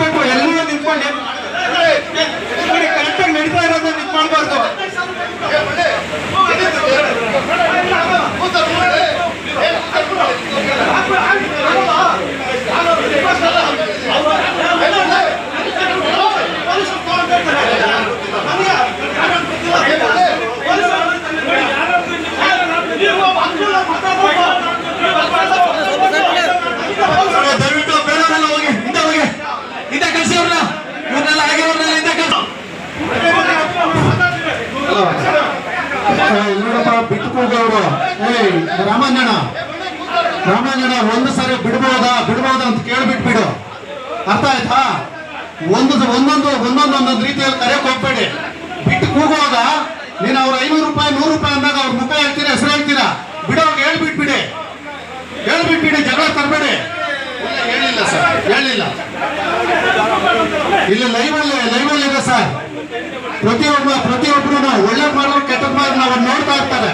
ಆಗ್ಬೇಕು. ಎಲ್ಲರೂ ನಿಂತ್ಕೊಂಡು ಕರೆಕ್ಟಾಗಿ ನಡೀತಾ ಇರೋದನ್ನ ಇದು ಮಾಡಬಾರ್ದು. ದಯವಿಟ್ಟು ಬೇರೆಲ್ಲ ಹೋಗಿ ಹಿಂದೆ ಹೋಗಿ, ಹಿಂದೆ ಕಳಿಸಿ ಅವ್ರನ್ನ, ಇವ್ರನ್ನೆಲ್ಲ ಹಾಗೆ ಅವ್ರನ್ನೆಲ್ಲ ಹಿಂದೆ ಕಳಿಸಿ. ನೋಡಪ್ಪ ಬಿಟ್ಟುಕೋಗವ್ರು. ರಾಮಾಂಜನ ಒಂದು ಸಾರಿ ಬಿಡ್ಬೋದಾ ಅಂತ ಕೇಳ್ಬಿಟ್ಬಿಡು. ಅರ್ಥ ಆಯ್ತಾ? ಒಂದೊಂದು ರೀತಿಯಲ್ಲಿ ಕರೆಯಕ್ಕೆ ಹೋಗ್ಬೇಡಿ. ಬಿಟ್ಟು ಕೂಗುವಾಗ ನೀನು ಅವ್ರ 500 ರೂಪಾಯಿ 100 ರೂಪಾಯಿ ಅಂದಾಗ ಅವ್ರ ಮುಖ ಹೇಳ್ತೀರಾ, ಹೆಸರು ಹೇಳ್ತೀರಾ, ಬಿಡೋವಾಗ ಹೇಳ್ಬಿಟ್ಬಿಡಿ. ಜಗಳ ತರಬೇಡಿ. ಹೇಳಿಲ್ಲ ಸರ್, ಹೇಳಿಲ್ಲ. ಇಲ್ಲಿ ಲೈವಲ್ಲಿ ಇದೆ ಸರ್. ಪ್ರತಿಯೊಬ್ಬರು ಒಳ್ಳೆ ಮಾಡೋರು ಕೆಟ್ಟದ್ ಮಾಡಿ ನಾವು ನೋಡ್ತಾ ಇರ್ತಾರೆ.